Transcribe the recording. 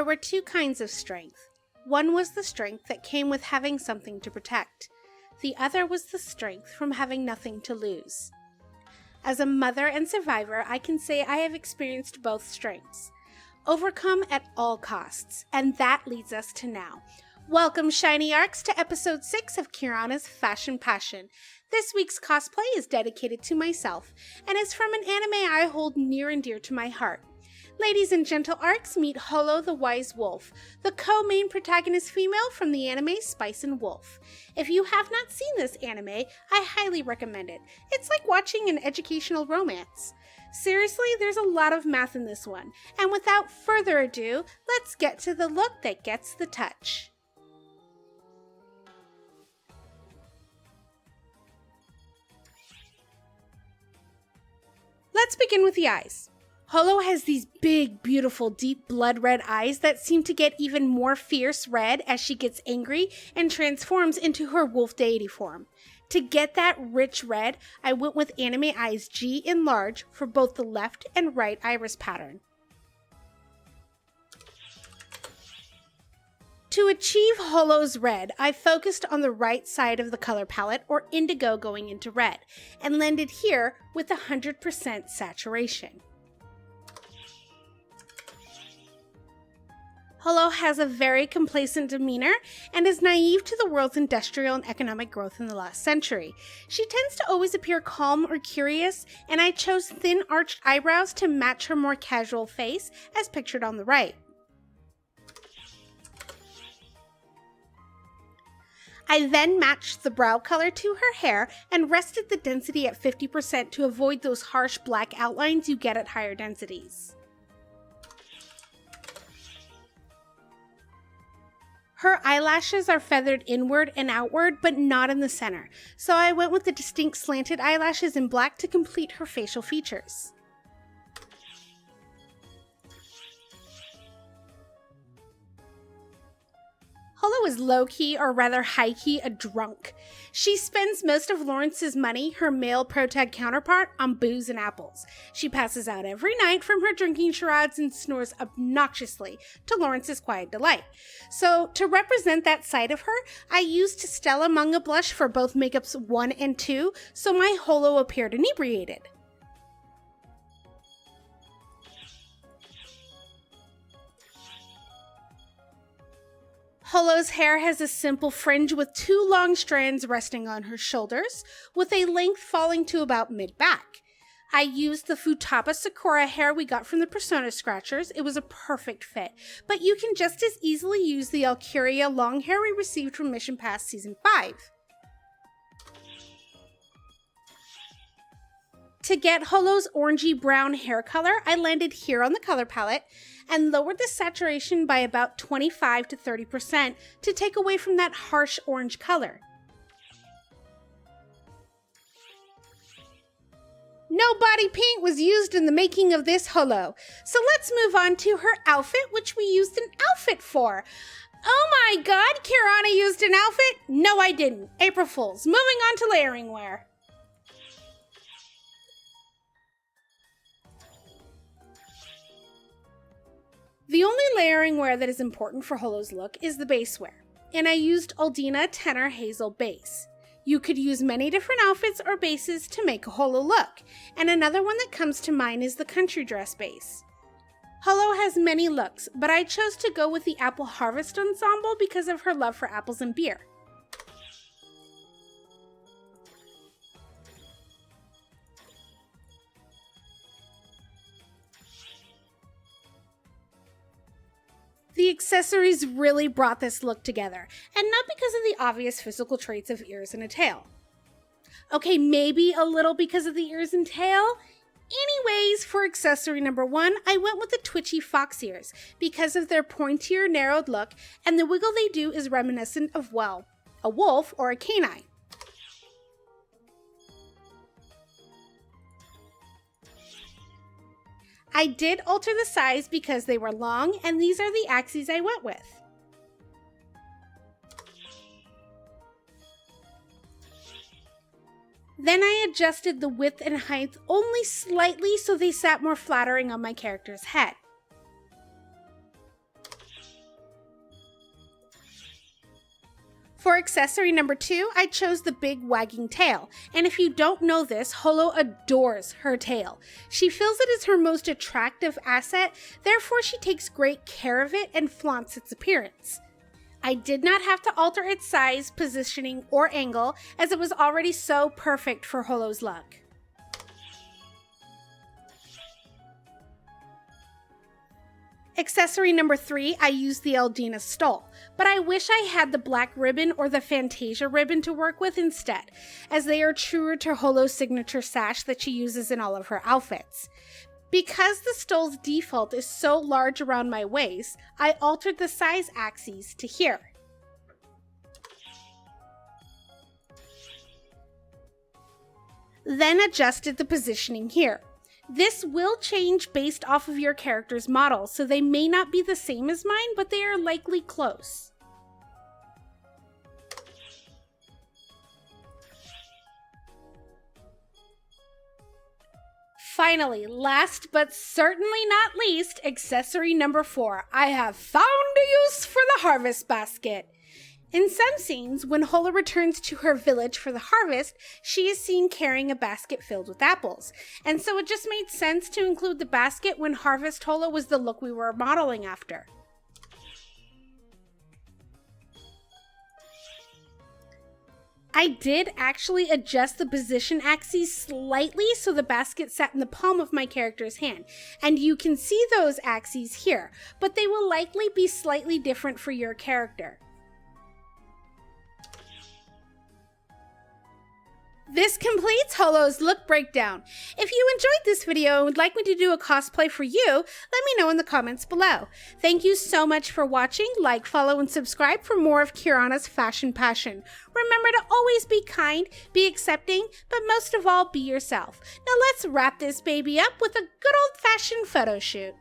There were two kinds of strength. One was the strength that came with having something to protect. The other was the strength from having nothing to lose. As a mother and survivor, I can say I have experienced both strengths. Overcome at all costs, and that leads us to now. Welcome, Shiny Arks, to episode 6 of Kirana's Phashion. This week's cosplay is dedicated to myself, and is from an anime I hold near and dear to my heart. Ladies and gentle Arks, meet Holo the Wise Wolf, the co-main protagonist female from the anime Spice and Wolf. If you have not seen this anime, I highly recommend it. It's like watching an educational romance. Seriously, there's a lot of math in this one, and without further ado, let's get to the look that gets the touch. Let's begin with the eyes. Holo has these big, beautiful, deep blood red eyes that seem to get even more fierce red as she gets angry and transforms into her wolf deity form. To get that rich red, I went with Anime Eyes G in large for both the left and right iris pattern. To achieve Holo's red, I focused on the right side of the color palette, or indigo going into red, and landed here with 100% saturation. Holo has a very complacent demeanor and is naive to the world's industrial and economic growth in the last century. She tends to always appear calm or curious, and I chose thin arched eyebrows to match her more casual face, as pictured on the right. I then matched the brow color to her hair and rested the density at 50% to avoid those harsh black outlines you get at higher densities. Her eyelashes are feathered inward and outward, but not in the center, so I went with the distinct slanted eyelashes in black to complete her facial features. Holo is low-key, or rather high-key, a drunk. She spends most of Lawrence's money, her male protag counterpart, on booze and apples. She passes out every night from her drinking charades and snores obnoxiously to Lawrence's quiet delight. So, to represent that side of her, I used Stella Manga blush for both makeups 1 and 2, so my Holo appeared inebriated. Holo's hair has a simple fringe with 2 long strands resting on her shoulders, with a length falling to about mid-back. I used the Futaba Sakura hair we got from the Persona Scratchers. It was a perfect fit, but you can just as easily use the Alcuria long hair we received from Mission Pass Season 5. To get Holo's orangey brown hair color, I landed here on the color palette and lowered the saturation by about 25 to 30% to take away from that harsh orange color. No body paint was used in the making of this Holo, so let's move on to her outfit, which we used an outfit for. Oh my god, Kirana used an outfit? No, I didn't. April Fools. Moving on to layering wear. The only layering wear that is important for Holo's look is the base wear, and I used Aldina Tenor Hazel base. You could use many different outfits or bases to make a Holo look, and another one that comes to mind is the country dress base. Holo has many looks, but I chose to go with the Apple Harvest ensemble because of her love for apples and beer. The accessories really brought this look together, and not because of the obvious physical traits of ears and a tail. Okay, maybe a little because of the ears and tail? Anyways, for accessory number 1, I went with the Twitchy Fox Ears because of their pointier, narrowed look, and the wiggle they do is reminiscent of, well, a wolf or a canine. I did alter the size because they were long, and these are the axes I went with. Then I adjusted the width and height only slightly so they sat more flattering on my character's head. For accessory number 2, I chose the big wagging tail, and if you don't know this, Holo adores her tail. She feels it is her most attractive asset, therefore she takes great care of it and flaunts its appearance. I did not have to alter its size, positioning, or angle, as it was already so perfect for Holo's look. Accessory number 3, I used the Eldina stole, but I wish I had the black ribbon or the Fantasia ribbon to work with instead, as they are truer to Holo's signature sash that she uses in all of her outfits. Because the stole's default is so large around my waist, I altered the size axes to here. Then adjusted the positioning here. This will change based off of your character's model, so they may not be the same as mine, but they are likely close. Finally, last but certainly not least, accessory number 4. I have found a use for the harvest basket. In some scenes, when Holo returns to her village for the harvest, she is seen carrying a basket filled with apples. And so it just made sense to include the basket when Harvest Holo was the look we were modeling after. I did actually adjust the position axes slightly so the basket sat in the palm of my character's hand, and you can see those axes here, but they will likely be slightly different for your character. This completes Holo's look breakdown. If you enjoyed this video and would like me to do a cosplay for you, let me know in the comments below. Thank you so much for watching. Like, follow, and subscribe for more of Kirana's fashion passion. Remember to always be kind, be accepting, but most of all, be yourself. Now let's wrap this baby up with a good old-fashioned photo shoot.